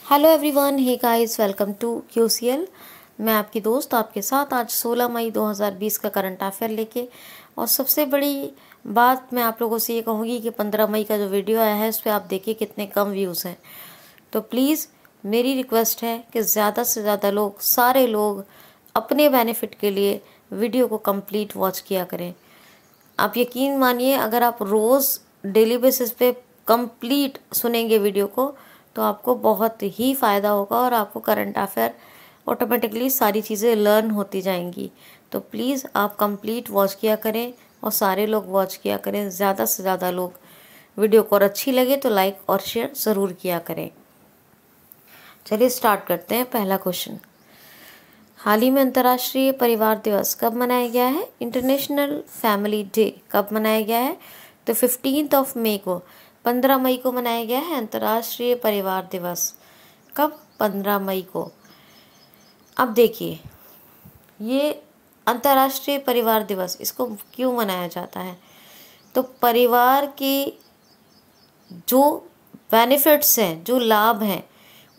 Hello everyone, hey guys, welcome to QCL। मैं आपकी दोस्त आपके साथ आज 16 मई 2020 का करंट अफेयर लेके। और सबसे बड़ी बात मैं आप लोगों से ये कहूँगी कि 15 मई का जो वीडियो आया है उस पर आप देखिए कितने कम व्यूज़ हैं। तो प्लीज़ मेरी रिक्वेस्ट है कि ज़्यादा से ज़्यादा लोग, सारे लोग अपने बेनिफिट के लिए वीडियो को कंप्लीट वॉच किया करें। आप यकीन मानिए, अगर आप रोज़ डेली बेसिस पे कंप्लीट सुनेंगे वीडियो को तो आपको बहुत ही फ़ायदा होगा और आपको करंट अफेयर ऑटोमेटिकली सारी चीज़ें लर्न होती जाएंगी। तो प्लीज़ आप कंप्लीट वॉच किया करें और सारे लोग वॉच किया करें, ज़्यादा से ज़्यादा लोग। वीडियो को अच्छी लगे तो लाइक और शेयर ज़रूर किया करें। चलिए स्टार्ट करते हैं। पहला क्वेश्चन, हाल ही में अंतर्राष्ट्रीय परिवार दिवस कब मनाया गया है? इंटरनेशनल फैमिली डे कब मनाया गया है? तो 15 मई को, 15 मई को मनाया गया है अंतर्राष्ट्रीय परिवार दिवस। कब? 15 मई को। अब देखिए, ये अंतर्राष्ट्रीय परिवार दिवस इसको क्यों मनाया जाता है? तो परिवार के जो बेनिफिट्स हैं, जो लाभ हैं,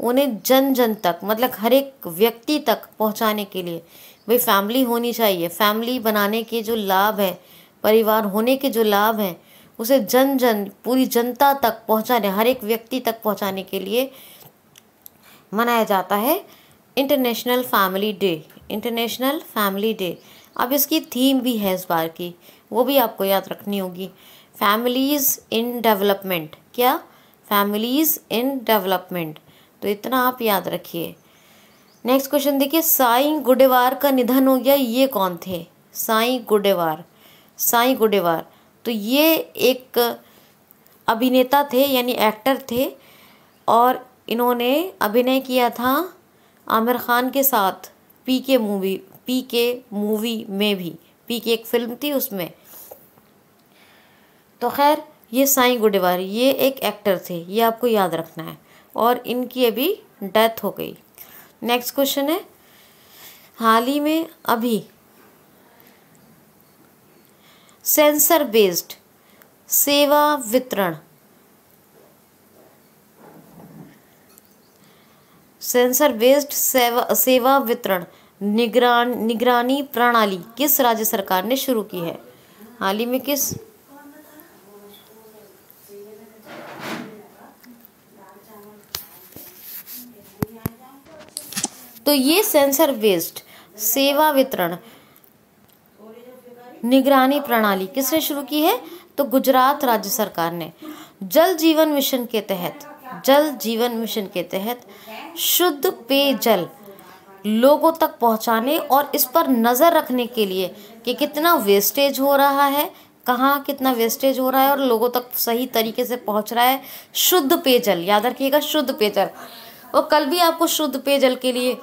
उन्हें जन जन तक, मतलब हर एक व्यक्ति तक पहुंचाने के लिए भाई फैमिली होनी चाहिए। फैमिली बनाने के जो लाभ हैं, परिवार होने के जो लाभ हैं, उसे जन जन, पूरी जनता तक पहुंचाने, हर एक व्यक्ति तक पहुंचाने के लिए मनाया जाता है international family day. International family day. अब इसकी थीम भी है इस बार की, वो भी आपको याद रखनी होगी। Families in development. क्या? Families in development. तो इतना आप याद रखिए। नेक्स्ट क्वेश्चन देखिए, साईं गुडेवार का निधन हो गया। ये कौन थे? साईं गुडेवार। साईं गुडेवार तो ये एक अभिनेता थे, यानी एक्टर थे, और इन्होंने अभिनय किया था आमिर खान के साथ पीके मूवी में भी। पीके एक फिल्म थी, उसमें। तो खैर, ये साईं गुडेवार ये एक एक्टर थे, ये आपको याद रखना है। और इनकी अभी डेथ हो गई। नेक्स्ट क्वेश्चन है, हाल ही में अभी सेंसर बेस्ड सेवा वितरण, सेंसर बेस्ड सेवा वितरण निगरानी प्रणाली किस राज्य सरकार ने शुरू की है? हाल ही में किस? तो ये सेंसर बेस्ड सेवा वितरण निगरानी प्रणाली किसने शुरू की है? तो गुजरात राज्य सरकार ने। जल जीवन मिशन के तहत शुद्ध पेयजल लोगों तक पहुंचाने और इस पर नज़र रखने के लिए कि कितना वेस्टेज हो रहा है, कहाँ कितना वेस्टेज हो रहा है और लोगों तक सही तरीके से पहुंच रहा है। शुद्ध पेयजल, याद रखिएगा, शुद्ध पेयजल। और कल भी आपको शुद्ध पेयजल के लिए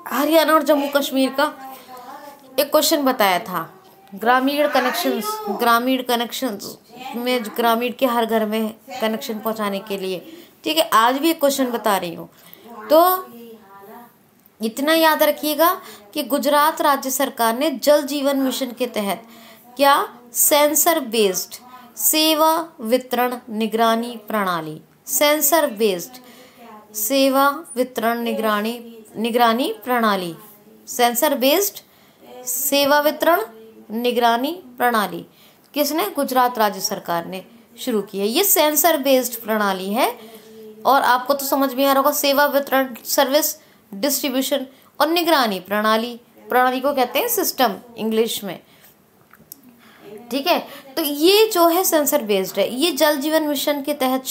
हरियाणा और जम्मू कश्मीर का एक क्वेश्चन बताया था। ग्रामीण कनेक्शंस में, ग्रामीण के हर घर में कनेक्शन पहुंचाने के लिए। ठीक है, आज भी एक क्वेश्चन बता रही हूँ। तो इतना याद रखिएगा कि गुजरात राज्य सरकार ने जल जीवन मिशन के तहत क्या? सेंसर बेस्ड सेवा वितरण निगरानी प्रणाली, सेंसर बेस्ड सेवा वितरण निगरानी प्रणाली, सेंसर बेस्ड सेवा वितरण निगरानी प्रणाली किसने? गुजरात राज्य सरकार ने शुरू की है। ये सेंसर बेस्ड प्रणाली है। और आपको तो समझ में आ रहा होगा, सेवा वितरण, सर्विस डिस्ट्रीब्यूशन, और निगरानी प्रणाली को कहते हैं सिस्टम इंग्लिश में। ठीक है, तो ये जो है सेंसर बेस्ड है। ये जल जीवन मिशन के तहत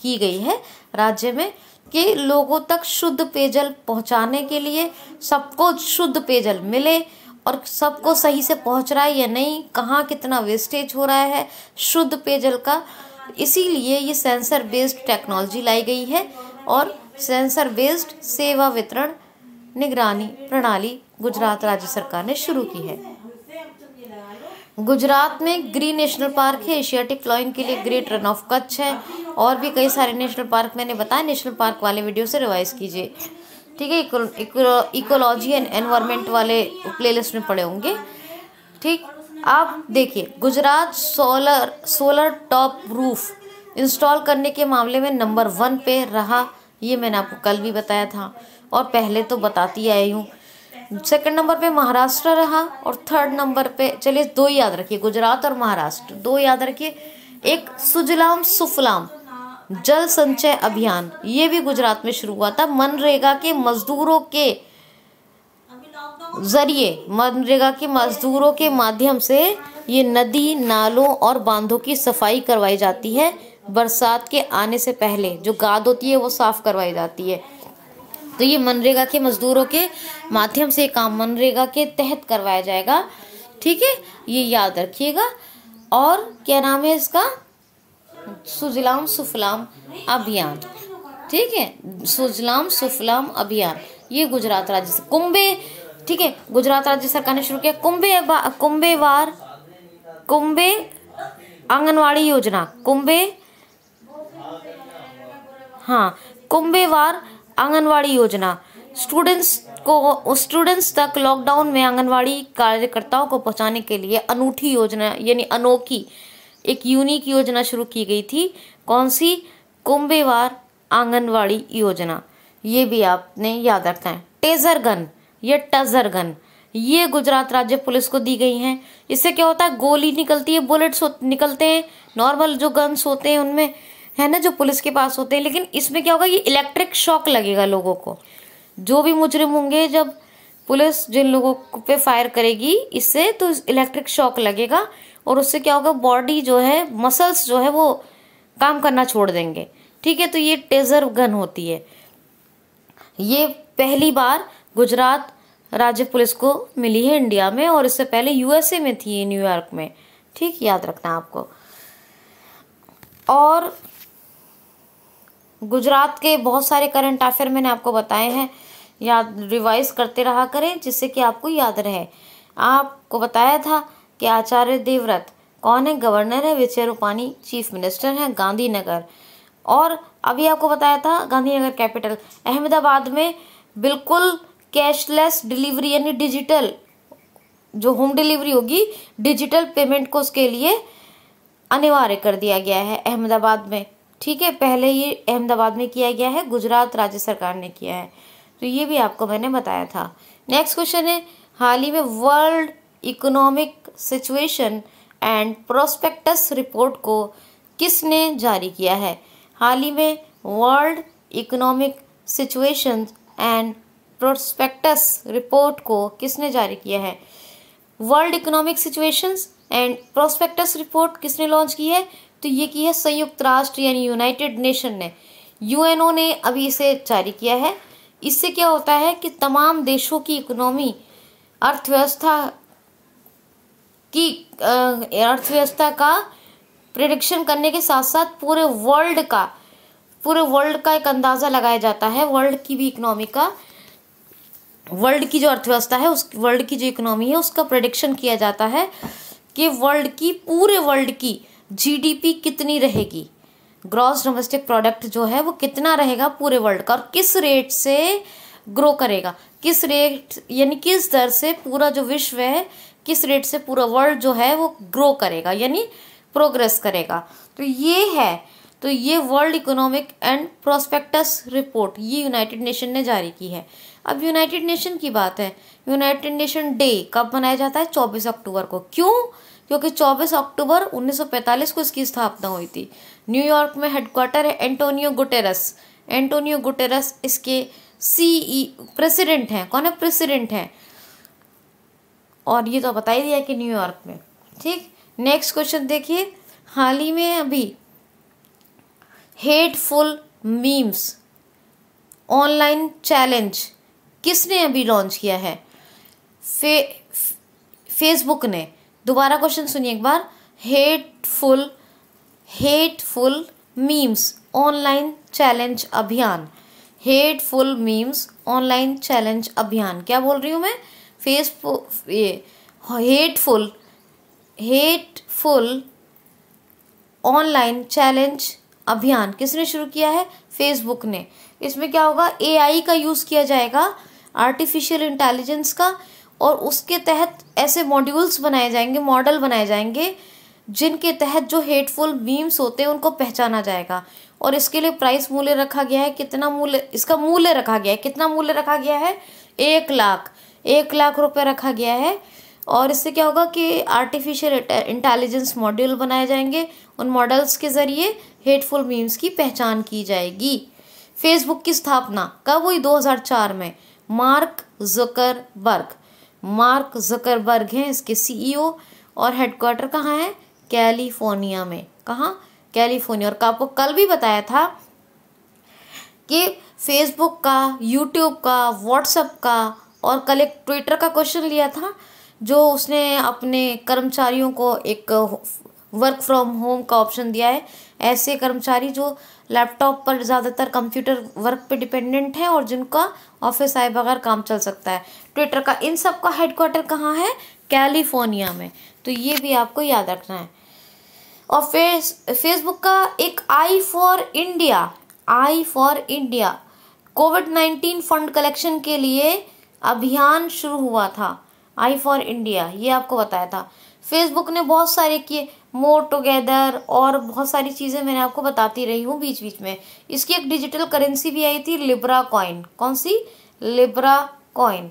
की गई है राज्य में कि लोगों तक शुद्ध पेयजल पहुंचाने के लिए, सबको शुद्ध पेयजल मिले और सबको सही से पहुंच रहा है या नहीं, कहाँ कितना वेस्टेज हो रहा है शुद्ध पेयजल का। इसीलिए ये सेंसर बेस्ड टेक्नोलॉजी लाई गई है और सेंसर बेस्ड सेवा वितरण निगरानी प्रणाली गुजरात राज्य सरकार ने शुरू की है। गुजरात में ग्रीन नेशनल पार्क है, एशियाटिक फ्लाइंग के लिए ग्रेट रन ऑफ कच्छ है, और भी कई सारे नेशनल पार्क मैंने बताया। नेशनल पार्क वाले वीडियो से रिवाइज कीजिए। ठीक है, इकोलॉजी एंड एनवायरनमेंट वाले प्लेलिस्ट में पड़े होंगे। ठीक, आप देखिए, Gujarat solar top roof install करने के मामले में नंबर 1 पे रहा ये मैंने आपको कल भी बताया था और पहले तो बताती आई हूँ। सेकंड नंबर पे महाराष्ट्र रहा और थर्ड नंबर पे, चलिए दो ही याद रखिए, गुजरात और महाराष्ट्र दो याद रखिए। एक सुजलाम सुफलाम जल संचय अभियान, ये भी गुजरात में शुरू हुआ था। मनरेगा के मजदूरों के जरिए, मनरेगा के मजदूरों के माध्यम से ये नदी नालों और बांधों की सफाई करवाई जाती है। बरसात के आने से पहले जो गाद होती है वो साफ करवाई जाती है। तो ये मनरेगा के मजदूरों के माध्यम से काम मनरेगा के तहत करवाया जाएगा, ठीक है, ये याद रखिएगा। और क्या नाम है इसका, सुजलाम सुफलाम अभियान, ठीक है, सुजलाम सुफलाम अभियान, ये गुजरात राज्य से कुंभे, ठीक है, गुजरात राज्य सरकार ने शुरू किया। कुंभे आंगनवाड़ी योजना, कुंभेवार आंगनवाड़ी योजना, स्टूडेंट्स तक लॉकडाउन में आंगनवाड़ी कार्यकर्ताओं को पहुंचाने के लिए अनूठी योजना, यानी अनोखी एक यूनिक योजना शुरू की गई थी। कौन सी, कुंभेवार आंगनवाड़ी योजना, ये भी आपने याद रखना है। टेजर गन या टजर गन, ये गुजरात राज्य पुलिस को दी गई हैं। इससे क्या होता है, गोली निकलती है, बुलेट्स निकलते हैं, नॉर्मल जो गन्स होते हैं उनमें, है ना, जो पुलिस के पास होते हैं, लेकिन इसमें क्या होगा, ये इलेक्ट्रिक शॉक लगेगा लोगों को। जो भी मुजरिम होंगे, जब पुलिस जिन लोगों पे फायर करेगी इससे, तो इलेक्ट्रिक शॉक लगेगा और उससे क्या होगा, बॉडी जो है, मसल्स जो है वो काम करना छोड़ देंगे, ठीक है। तो ये टेजर गन होती है। ये पहली बार गुजरात राज्य पुलिस को मिली है इंडिया में, और इससे पहले यूएसए में थी, न्यूयॉर्क में, ठीक, याद रखना आपको। और गुजरात के बहुत सारे करंट अफेयर मैंने आपको बताए हैं, याद रिवाइज करते रहा करें जिससे कि आपको याद रहे। आपको बताया था कि आचार्य देवव्रत कौन है, गवर्नर है, विजय रूपानी चीफ मिनिस्टर हैं, गांधीनगर। और अभी आपको बताया था गांधीनगर कैपिटल, अहमदाबाद में बिल्कुल कैशलेस डिलीवरी, यानी डिजिटल जो होम डिलीवरी होगी, डिजिटल पेमेंट को उसके लिए अनिवार्य कर दिया गया है अहमदाबाद में, ठीक है। पहले ये अहमदाबाद में किया गया है, गुजरात राज्य सरकार ने किया है, तो ये भी आपको मैंने बताया था। नेक्स्ट क्वेश्चन है, हाल ही में world economic situation and prospectus report को किसने जारी किया है। हाल ही में world economic situation and prospectus report को किसने जारी किया है। World economic situations and prospectus report किसने लॉन्च की है, तो ये की है संयुक्त राष्ट्र यानी यूनाइटेड नेशन ने, यूएनओ ने अभी इसे जारी किया है। इससे क्या होता है कि तमाम देशों की इकोनॉमी, अर्थव्यवस्था का प्रेडिक्शन करने के साथ साथ पूरे वर्ल्ड का एक अंदाजा लगाया जाता है, वर्ल्ड की भी इकोनॉमी का, वर्ल्ड की जो अर्थव्यवस्था है, उस वर्ल्ड की जो इकोनॉमी है उसका प्रेडिक्शन किया जाता है कि पूरे वर्ल्ड की जीडीपी कितनी रहेगी, ग्रॉस डोमेस्टिक प्रोडक्ट जो है वो कितना रहेगा पूरे वर्ल्ड का, और किस रेट से ग्रो करेगा, किस रेट यानी किस दर से पूरा जो विश्व है, किस रेट से पूरा वर्ल्ड जो है वो ग्रो करेगा, यानी प्रोग्रेस करेगा। तो ये world economic and prospectus report ये यूनाइटेड नेशन ने जारी की है। अब यूनाइटेड नेशन की बात है, यूनाइटेड नेशन डे कब मनाया जाता है, 24 अक्टूबर को। क्यों, क्योंकि 24 अक्टूबर 1945 को इसकी स्थापना हुई थी। न्यूयॉर्क में हेडक्वार्टर है एंटोनियो गुटेरस इसके प्रेसिडेंट हैं। कौन है, प्रेसिडेंट हैं, और ये तो बता ही दिया कि न्यूयॉर्क में, ठीक। नेक्स्ट क्वेश्चन देखिए, हाल ही में अभी हेटफुल मीम्स ऑनलाइन चैलेंज किसने अभी लॉन्च किया है, फेसबुक ने। दोबारा क्वेश्चन सुनिए एक बार, हेटफुल मीम्स ऑनलाइन चैलेंज अभियान, हेटफुल मीम्स ऑनलाइन चैलेंज अभियान, क्या बोल रही हूँ मैं, फेसबुक हेटफुल ऑनलाइन चैलेंज अभियान किसने शुरू किया है, फेसबुक ने। इसमें क्या होगा, एआई का यूज़ किया जाएगा, आर्टिफिशियल इंटेलिजेंस का, और उसके तहत ऐसे मॉड्यूल बनाए जाएंगे जिनके तहत जो हेटफुल मीम्स होते हैं उनको पहचाना जाएगा, और इसके लिए प्राइस मूल्य रखा गया है कितना, मूल्य इसका मूल्य रखा गया है कितना, मूल्य रखा गया है 1 लाख रुपए रखा गया है। और इससे क्या होगा कि आर्टिफिशियल इंटेलिजेंस मॉड्यूल बनाए जाएंगे, उन मॉडल्स के जरिए हेटफुल मीम्स की पहचान की जाएगी। फेसबुक की स्थापना कब हुई, 2004 में। मार्क जकरबर्ग हैं इसके सीईओ और हेडक्वार्टर कहाँ है, कैलिफोर्निया में। कहाँ, कैलिफोर्निया। और आपको कल भी बताया था कि फेसबुक का, यूट्यूब का, व्हाट्सएप का और कल एक ट्विटर का क्वेश्चन लिया था, जो उसने अपने कर्मचारियों को एक वर्क फ्रॉम होम का ऑप्शन दिया है। ऐसे कर्मचारी जो लैपटॉप पर ज़्यादातर कंप्यूटर वर्क पे डिपेंडेंट हैं और जिनका ऑफिस आए बगैर काम चल सकता है। ट्विटर का इन सब का हेडक्वार्टर कहाँ है, कैलिफोर्निया में। तो ये भी आपको याद रखना है। और फेसबुक का एक आई फॉर इंडिया कोविड-19 फंड कलेक्शन के लिए अभियान शुरू हुआ था। आई फॉर इंडिया, ये आपको बताया था। फेसबुक ने बहुत सारे किए, मोर टुगेदर और बहुत सारी चीज़ें मैंने आपको बताती रही हूँ बीच बीच में। इसकी एक डिजिटल करेंसी भी आई थी, लिब्रा कॉइन। कौन सी, लिब्रा कॉइन।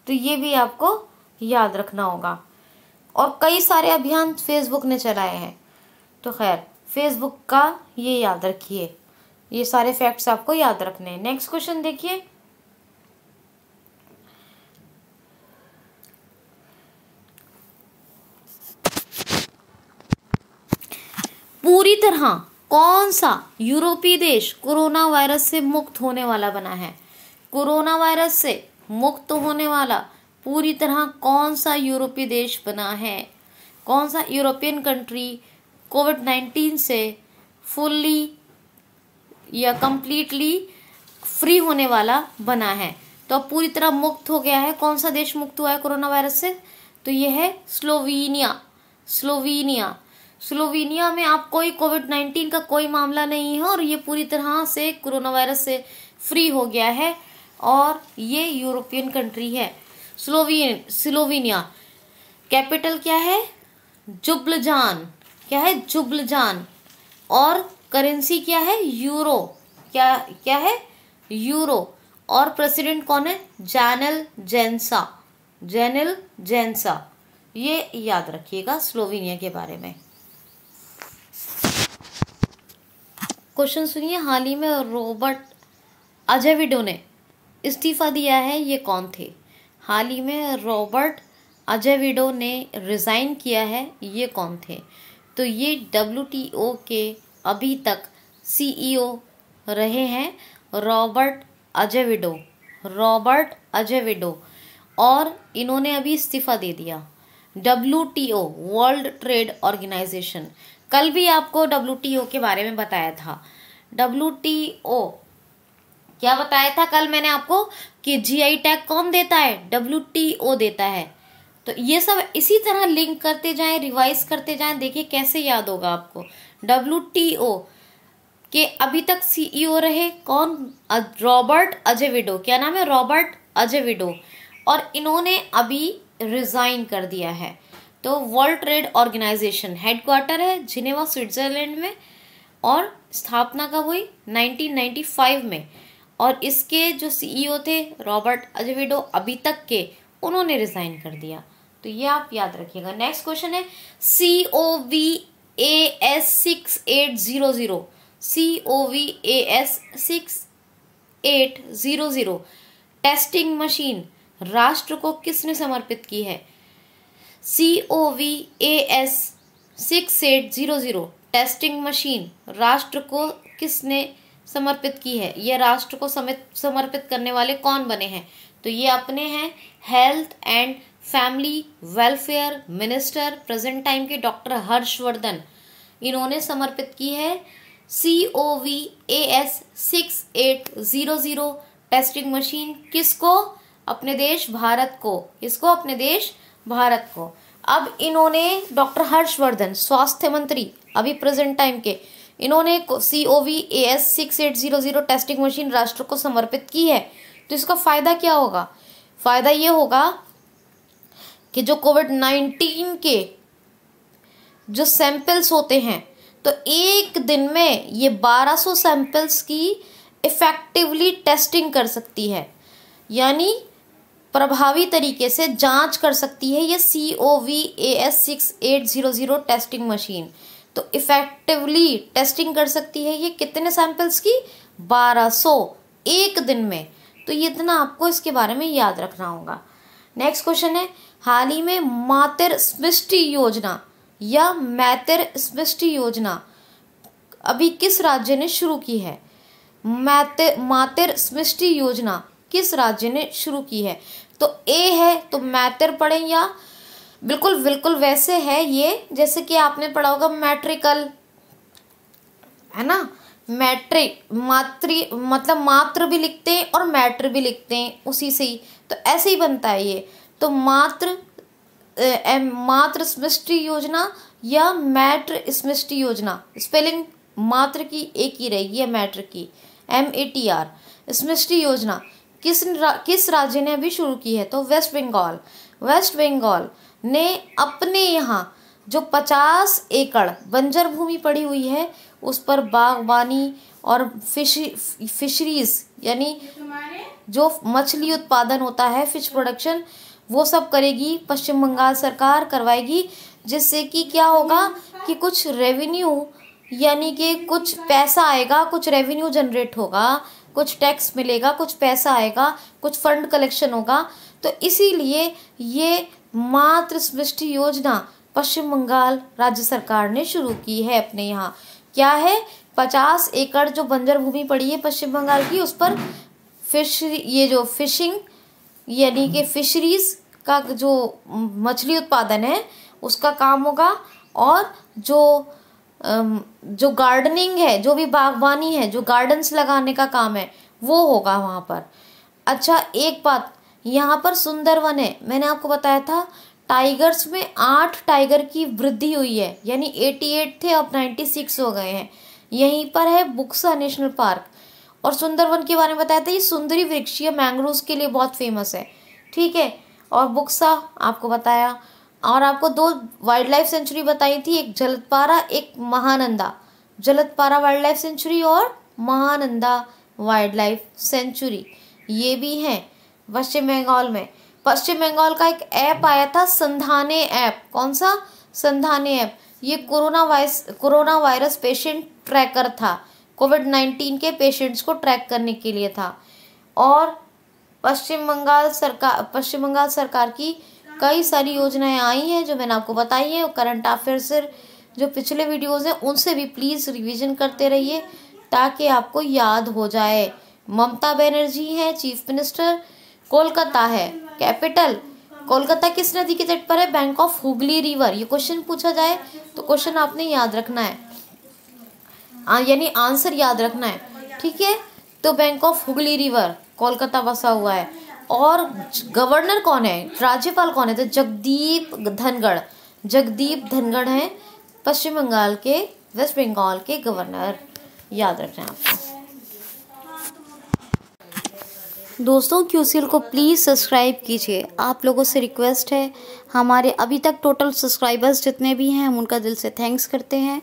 तो ये भी आपको याद रखना होगा। और कई सारे अभियान फेसबुक ने चलाए हैं। तो खैर फेसबुक का ये याद रखिए, ये सारे फैक्ट्स आपको याद रखने हैं। नेक्स्ट क्वेश्चन देखिए, पूरी तरह कौन सा यूरोपीय देश कोरोना वायरस से मुक्त होने वाला बना है। कोरोना वायरस से मुक्त होने वाला पूरी तरह कौन सा यूरोपीय देश बना है, कौन सा यूरोपियन कंट्री कोविड-19 से फुल्ली या कंप्लीटली फ्री होने वाला बना है। तो अब पूरी तरह मुक्त हो गया है। कौन सा देश मुक्त हुआ है कोरोना वायरस से, तो ये है स्लोवेनिया में आप कोई कोविड-19 का कोई मामला नहीं है और ये पूरी तरह से कोरोना वायरस से फ्री हो गया है और ये यूरोपियन कंट्री है स्लोवेनिया। कैपिटल क्या है, जुब्लजान। और करेंसी क्या है, यूरो। क्या है, यूरो। और प्रेसिडेंट कौन है, जैनल जेंसा। ये याद रखिएगा स्लोवेनिया के बारे में। क्वेश्चन सुनिए, हाल ही में रॉबर्ट अजेविडो ने इस्तीफा दिया है, ये कौन थे। हाल ही में रॉबर्ट अजेविडो ने रिज़ाइन किया है, ये कौन थे। तो ये WTO के अभी तक CEO रहे हैं रॉबर्ट अजेविडो और इन्होंने अभी इस्तीफा दे दिया। WTO वर्ल्ड ट्रेड ऑर्गेनाइजेशन, कल भी आपको WTO के बारे में बताया था। WTO क्या बताया था कल मैंने आपको कि GI टैग कौन देता है, WTO देता है। तो ये सब इसी तरह लिंक करते जाएं, रिवाइज करते जाएं, देखिए कैसे याद होगा आपको। WTO के अभी तक CEO रहे कौन, रॉबर्ट अजेविडो। क्या नाम है, रॉबर्ट अजेविडो। और इन्होंने अभी रिजाइन कर दिया है। तो वर्ल्ड ट्रेड ऑर्गेनाइजेशन हेडक्वार्टर है जिनेवा स्विट्जरलैंड में और स्थापना कब हुई, 1995 में। और इसके जो CEO थे रॉबर्ट अजेविडो अभी तक के, उन्होंने रिजाइन कर दिया। तो ये आप याद रखिएगा। नेक्स्ट क्वेश्चन है COVAS 6800 टेस्टिंग मशीन राष्ट्र को किसने समर्पित की है। COVAS 6800 टेस्टिंग मशीन राष्ट्र को किसने समर्पित की है, यह राष्ट्र को समर्पित करने वाले कौन बने हैं। तो ये अपने हैं health and family welfare minister present time के डॉक्टर हर्षवर्धन, इन्होंने समर्पित की है COVAS 6800 टेस्टिंग मशीन। किसको, अपने देश भारत को। किसको, अपने देश भारत को। अब इन्होंने डॉक्टर हर्षवर्धन स्वास्थ्य मंत्री अभी प्रेजेंट टाइम के, इन्होंने COVAS 6800 टेस्टिंग मशीन राष्ट्र को समर्पित की है। तो इसका फायदा क्या होगा, फायदा ये होगा कि जो कोविड-19 के जो सैंपल्स होते हैं, तो एक दिन में ये 1200 सैंपल्स की इफेक्टिवली टेस्टिंग कर सकती है, यानी प्रभावी तरीके से जांच कर सकती है ये COVAS6800 टेस्टिंग मशीन। तो इफेक्टिवली टेस्टिंग कर सकती है ये कितने सैंपल्स की? 1200 एक दिन में। तो ये इतना आपको इसके बारे में याद रखना होगा। नेक्स्ट क्वेश्चन है, हाल ही में मातृ स्मृष्टि योजना या मैतिर स्मृष्टि योजना अभी किस राज्य ने शुरू की है? मातृ स्मृष्टि योजना किस राज्य ने शुरू की है? तो ए है तो मैतिर पढ़ें, या बिल्कुल बिल्कुल वैसे है ये जैसे कि आपने पढ़ा होगा मैट्रिकल, है ना। मैट्रिक मतलब मात्र भी लिखते हैं और मैटर भी लिखते हैं उसी से ही, तो ऐसे ही बनता है ये। तो मातृ स्मृष्टि योजना या मैटर स्मृष्टि योजना, स्पेलिंग मात्र की एक ही रहेगी या मैटर की, MATR। स्मृष्टि योजना किस राज्य ने अभी शुरू की है? तो वेस्ट बंगाल। वेस्ट बंगाल ने अपने यहाँ जो 50 एकड़ बंजर भूमि पड़ी हुई है उस पर बागवानी और फिशरीज यानी जो मछली उत्पादन होता है, फिश प्रोडक्शन, वो सब करेगी पश्चिम बंगाल सरकार, करवाएगी, जिससे कि क्या होगा कि कुछ रेवेन्यू यानी कि कुछ पैसा आएगा, कुछ रेवेन्यू जनरेट होगा, कुछ टैक्स मिलेगा, कुछ पैसा आएगा, कुछ फंड कलेक्शन होगा। तो इसीलिए ये मातृ स्मृष्टि योजना पश्चिम बंगाल राज्य सरकार ने शुरू की है अपने यहाँ। क्या है? 50 एकड़ जो बंजर भूमि पड़ी है पश्चिम बंगाल की, उस पर ये जो फिशिंग यानी कि फिशरीज का जो मछली उत्पादन है उसका काम होगा, और जो गार्डनिंग है, जो भी बागवानी है, जो गार्डन्स लगाने का काम है वो होगा वहाँ पर। अच्छा, एक बात यहाँ पर सुंदरवन है, मैंने आपको बताया था टाइगर्स में 8 टाइगर की वृद्धि हुई है, यानी 88 थे अब 96 हो गए हैं। यहीं पर है बुक्सा नेशनल पार्क। और सुंदरवन के बारे में बताया था, ये सुंदरी वृक्ष या मैंग्रोव्स के लिए बहुत फेमस है, ठीक है। और बुक्सा आपको बताया, और आपको 2 वाइल्ड लाइफ सेंचुरी बताई थी, एक जलदपारा एक महानंदा। जलदपारा वाइल्ड लाइफ सेंचुरी और महानंदा वाइल्ड लाइफ सेंचुरी ये भी हैं पश्चिम बंगाल में। पश्चिम बंगाल का एक ऐप आया था संधाने ऐप। कौन सा? संधाने ऐप। ये कोरोना वायरस पेशेंट ट्रैकर था, कोविड-19 के पेशेंट्स को ट्रैक करने के लिए था। और पश्चिम बंगाल सरकार की कई सारी योजनाएं आई हैं जो मैंने आपको बताई हैं। करंट अफेयर से जो पिछले वीडियोस हैं उनसे भी प्लीज़ रिवीजन करते रहिए ताकि आपको याद हो जाए। ममता बनर्जी हैं चीफ मिनिस्टर, कोलकाता है कैपिटल। कोलकाता किस नदी के तट पर है? Bank of Hooghly river. ये क्वेश्चन पूछा जाए तो क्वेश्चन आपने याद रखना है, यानी आंसर याद रखना है, ठीक है। तो bank of Hooghly river Kolkata बसा हुआ है। और गवर्नर कौन है, राज्यपाल कौन है? तो जगदीप धनगढ़ हैं पश्चिम बंगाल के, वेस्ट बंगाल के गवर्नर, याद रखना है आपको। दोस्तों QCL को प्लीज़ सब्सक्राइब कीजिए, आप लोगों से रिक्वेस्ट है। हमारे अभी तक टोटल सब्सक्राइबर्स जितने भी हैं हम उनका दिल से थैंक्स करते हैं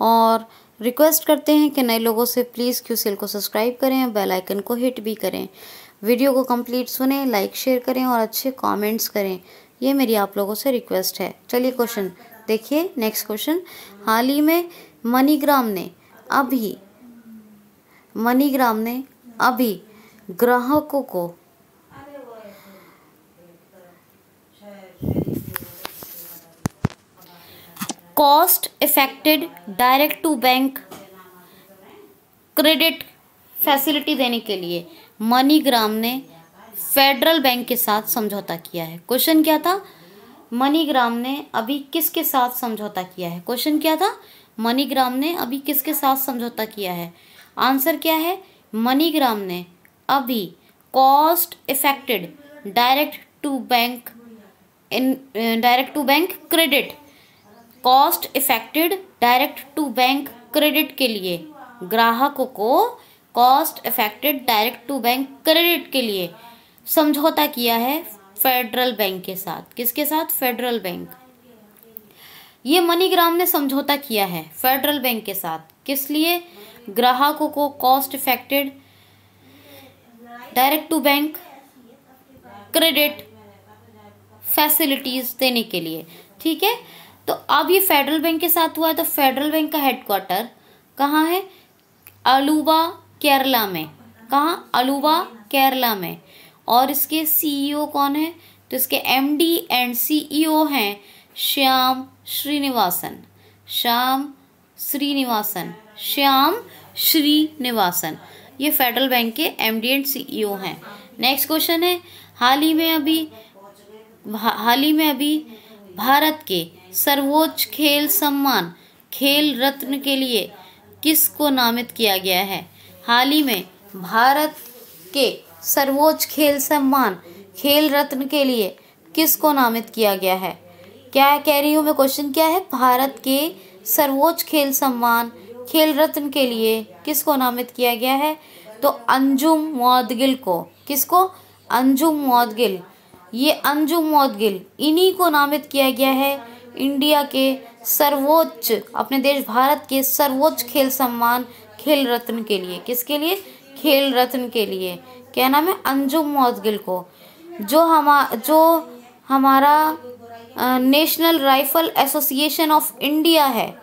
और रिक्वेस्ट करते हैं कि नए लोगों से प्लीज़ QCL को सब्सक्राइब करें, बेल आइकन को हिट भी करें, वीडियो को कंप्लीट सुनें, लाइक शेयर करें और अच्छे कमेंट्स करें। ये मेरी आप लोगों से रिक्वेस्ट है। चलिए क्वेश्चन देखिए, नेक्स्ट क्वेश्चन। हाल ही में मनीग्राम ने अभी ग्राहकों को cost effected direct to bank credit facility देने के लिए मनीग्राम ने फेडरल बैंक के साथ समझौता किया है। क्वेश्चन क्या था? मनीग्राम ने अभी किसके साथ समझौता किया है? क्वेश्चन क्या था? मनीग्राम ने अभी किसके साथ समझौता किया है? आंसर क्या है? मनीग्राम ने अभी cost effected direct to bank credit, cost effected direct to bank credit के लिए ग्राहकों को cost effected direct to bank credit के लिए समझौता किया है फेडरल बैंक के साथ। किसके साथ? Federal bank. ये मनीग्राम ने समझौता किया है फेडरल बैंक के साथ। किस लिए? ग्राहकों को cost effected direct to bank credit facilities देने के लिए। ठीक है, तो अब ये फेडरल बैंक के साथ हुआ है, तो फेडरल बैंक का हेडक्वार्टर कहाँ है? अलुवा केरला में। कहाँ? अलुवा केरला में। और इसके सीईओ कौन है? तो इसके एमडी एंड सीईओ हैं श्याम श्रीनिवासन। श्याम श्रीनिवासन ये फेडरल बैंक के एमडी एंड सीईओ हैं। नेक्स्ट क्वेश्चन है, हाल ही में अभी भारत के सर्वोच्च खेल सम्मान खेल रत्न के लिए किसको नामित किया गया है? हाल ही में भारत के सर्वोच्च खेल सम्मान खेल रत्न के लिए किसको नामित किया गया है? क्या कह रही हूँ मैं? क्वेश्चन क्या है? भारत के सर्वोच्च खेल सम्मान खेल रत्न के लिए किसको नामित किया गया है? तो अंजुम मौदगिल को। किसको? अंजुम मौदगिल। ये अंजुम मौदगिल इन्हीं को नामित किया गया है इंडिया के सर्वोच्च, अपने देश भारत के सर्वोच्च खेल सम्मान खेल रत्न के लिए। किसके लिए? खेल रत्न के लिए। क्या नाम है? अंजुम मौदगिल को। जो हमारा national rifle association of India है,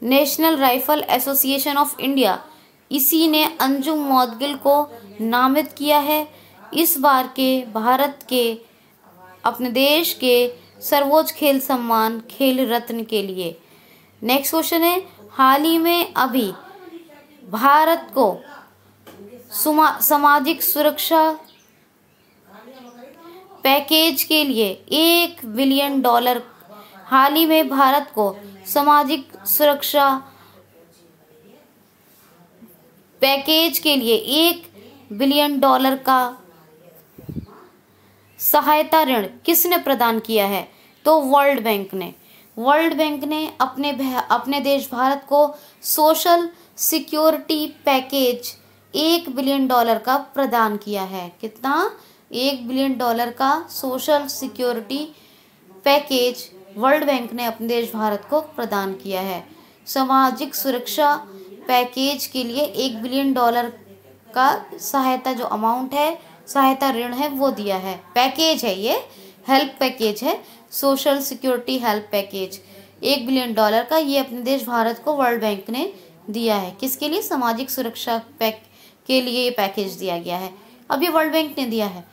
national rifle association of India, इसी ने अंजुम मौदगिल को नामित किया है इस बार के भारत के, अपने देश के सर्वोच्च खेल सम्मान खेल रत्न के लिए। नेक्स्ट क्वेश्चन है, हाल ही में अभी भारत को सामाजिक सुरक्षा पैकेज के लिए $1 बिलियन, हाल ही में भारत को सामाजिक सुरक्षा पैकेज के लिए $1 बिलियन का सहायता ऋण किसने प्रदान किया है? तो वर्ल्ड बैंक ने। वर्ल्ड बैंक ने अपने देश भारत को सोशल सिक्योरिटी पैकेज $1 बिलियन का प्रदान किया है। कितना? $1 बिलियन का social security package world bank ने अपने देश भारत को प्रदान किया है। सामाजिक सुरक्षा पैकेज के लिए $1 बिलियन का सहायता जो अमाउंट है, सहायता ऋण है, वो दिया है। पैकेज है ये, हेल्प पैकेज है, social security help package $1 billion का ये अपने देश भारत को वर्ल्ड बैंक ने दिया है। किसके लिए? सामाजिक सुरक्षा के लिए ये पैकेज दिया गया है। अब ये वर्ल्ड बैंक ने दिया है।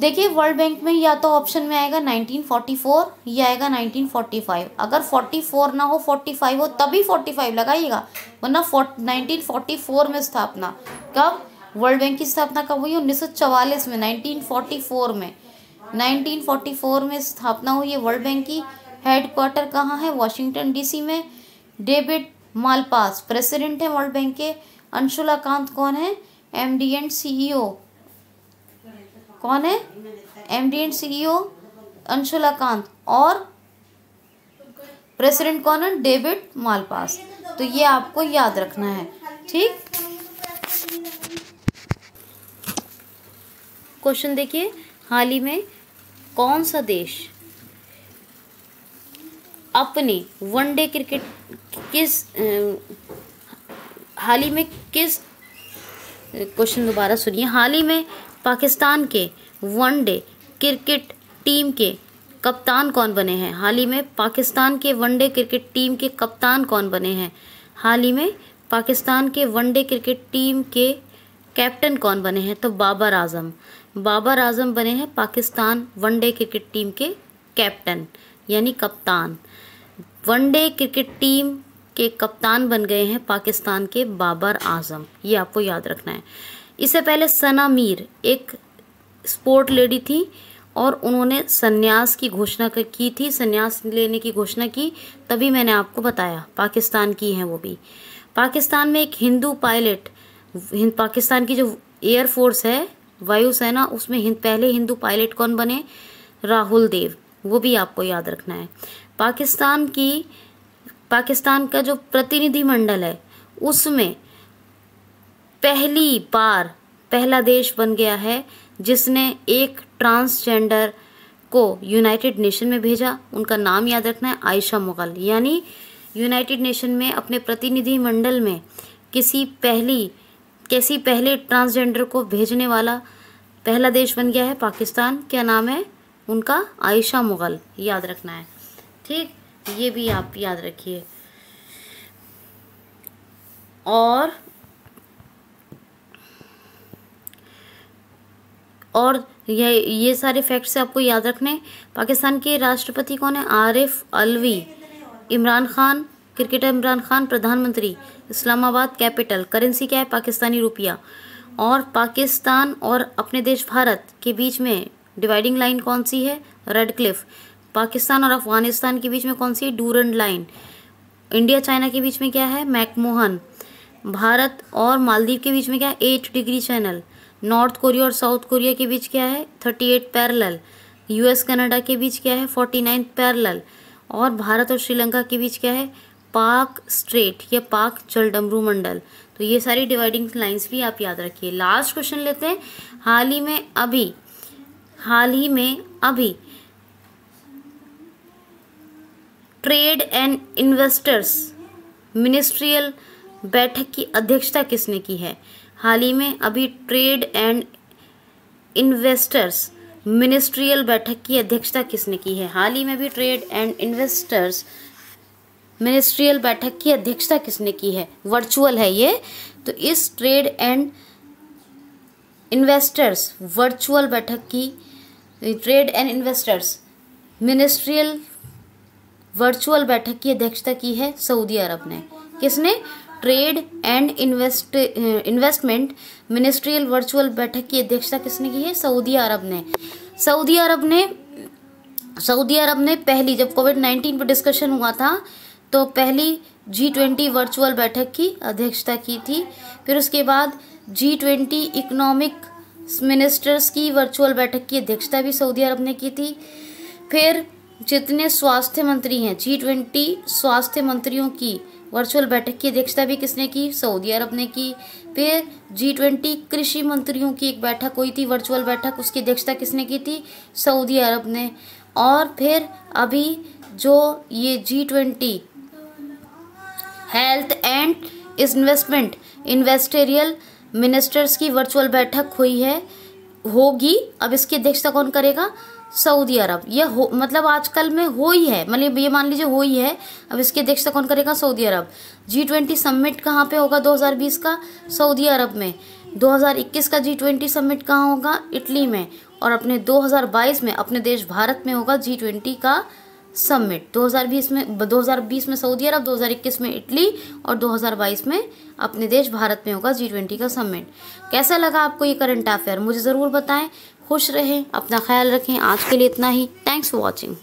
देखिए वर्ल्ड बैंक में या तो ऑप्शन में आएगा 1944 या आएगा 1945। अगर 44 ना हो 45 हो तभी 45 लगाइएगा, वरना 1944 में स्थापना। कब? वर्ल्ड बैंक की स्थापना कब हुई? 1944 में, 1944 में, 1944 में स्थापना हुई है वर्ल्ड बैंक की। हेडक्वार्टर कहाँ है? वॉशिंगटन डीसी में। डेविड मालपास प्रेसिडेंट है वर्ल्ड बैंक के। अंशुला कांत कौन है? MD and CEO. कौन है? MD and CEO Anshula Kant. और प्रेसिडेंट कौन है? David Malpass. तो ये आपको याद रखना है। ठीक, क्वेश्चन देखिए, हाल ही में कौन सा देश अपने वनडे क्रिकेट हाल ही में किस, क्वेश्चन दोबारा सुनिए, हाल ही में पाकिस्तान के वनडे क्रिकेट टीम के कप्तान कौन बने हैं? हाल ही में पाकिस्तान के वनडे क्रिकेट टीम के कप्तान कौन बने हैं? हाल ही में पाकिस्तान के वनडे क्रिकेट टीम के कैप्टन कौन बने हैं? तो बाबर आजम। बाबर आजम बने हैं पाकिस्तान वनडे क्रिकेट टीम के कैप्टन यानी कप्तान। वनडे क्रिकेट टीम के कप्तान बन गए हैं पाकिस्तान के बाबर आजम। ये आपको याद रखना है। इससे पहले सना मीर एक स्पोर्ट लेडी थी और उन्होंने संन्यास की घोषणा की थी, संन्यास लेने की घोषणा की, तभी मैंने आपको बताया पाकिस्तान की हैं वो भी। पाकिस्तान में एक हिंदू पायलट, पाकिस्तान की जो एयरफोर्स है, वायुसेना, उसमें पहले हिंदू पायलट कौन बने? राहुल देव। वो भी आपको याद रखना है। पाकिस्तान का जो प्रतिनिधिमंडल है उसमें पहली बार पहला देश बन गया है जिसने एक ट्रांसजेंडर को यूनाइटेड नेशन में भेजा, उनका नाम याद रखना है, आयशा मुगल। यानी यूनाइटेड नेशन में अपने प्रतिनिधि मंडल में किसी पहले ट्रांसजेंडर को भेजने वाला पहला देश बन गया है पाकिस्तान। क्या नाम है उनका? आयशा मुगल, याद रखना है। ठीक, ये भी आप याद रखिए। और ये सारे फैक्ट्स आपको याद रखने। पाकिस्तान के राष्ट्रपति कौन है? आरिफ अलवी। इमरान खान, क्रिकेटर इमरान खान प्रधानमंत्री। इस्लामाबाद कैपिटल। करेंसी क्या है? पाकिस्तानी रुपया। और पाकिस्तान और अपने देश भारत के बीच में डिवाइडिंग लाइन कौन सी है? Red Cliff. पाकिस्तान और अफगानिस्तान के बीच में कौन सी है? Durand line. इंडिया चाइना के बीच में क्या है? मैकमोहन। भारत और मालदीव के बीच में क्या है? 8 डिग्री चैनल। नॉर्थ कोरिया और साउथ कोरिया के बीच क्या है? 38 पैरेलल। यूएस कनाडा के बीच क्या है? 49 पैरेलल। और भारत और श्रीलंका के बीच क्या है? पाक स्ट्रेट या पाक जलडमरू मंडल। तो ये सारी डिवाइडिंग लाइंस भी आप याद रखिए। लास्ट क्वेश्चन लेते हैं। हाल ही में अभी ट्रेड एंड इन्वेस्टर्स मिनिस्ट्रियल बैठक की अध्यक्षता किसने की है? हाल ही में अभी ट्रेड एंड इन्वेस्टर्स मिनिस्ट्रियल बैठक की अध्यक्षता किसने की है? हाल ही में भी ट्रेड एंड इन्वेस्टर्स मिनिस्ट्रियल बैठक की अध्यक्षता किसने की है? वर्चुअल है ये। तो इस ट्रेड एंड इन्वेस्टर्स वर्चुअल बैठक की, trade and investors ministerial virtual बैठक की अध्यक्षता की है सऊदी अरब ने। किसने? Trade and investment ministerial virtual बैठक की अध्यक्षता किसने की है? सऊदी अरब ने। सऊदी अरब ने पहली, जब कोविड-19 पर डिस्कशन हुआ था तो पहली G20 वर्चुअल बैठक की अध्यक्षता की थी। फिर उसके बाद G20 इकोनॉमिक मिनिस्टर्स की वर्चुअल बैठक की अध्यक्षता भी सऊदी अरब ने की थी। फिर जितने स्वास्थ्य मंत्री हैं, G20 स्वास्थ्य मंत्रियों की वर्चुअल बैठक की अध्यक्षता भी किसने की? सऊदी अरब ने की। फिर G20 कृषि मंत्रियों की एक बैठक हुई थी, वर्चुअल बैठक, उसकी अध्यक्षता किसने की थी? सऊदी अरब ने। और फिर अभी जो ये G20 health and investment ministerial ministers की वर्चुअल बैठक होगी। अब इसकी अध्यक्षता कौन करेगा? Saudi Arab. मतलब आजकल में हो ही है, मतलब ये मान लीजिए हो ही है। अब इसकी अध्यक्षता कौन करेगा? सऊदी अरब। G20 समिट कहाँ पे होगा 2020 का? सऊदी अरब में। 2021 का G20 समिट कहाँ होगा? इटली में। और अपने 2022 में अपने देश भारत में होगा G20 का समिट। 2020 में सऊदी अरब, 2021 में इटली और 2022 में अपने देश भारत में होगा G20 का समिट। कैसा लगा आपको ये करंट अफेयर? मुझे ज़रूर बताएं। खुश रहें, अपना ख्याल रखें। आज के लिए इतना ही। Thanks for watching.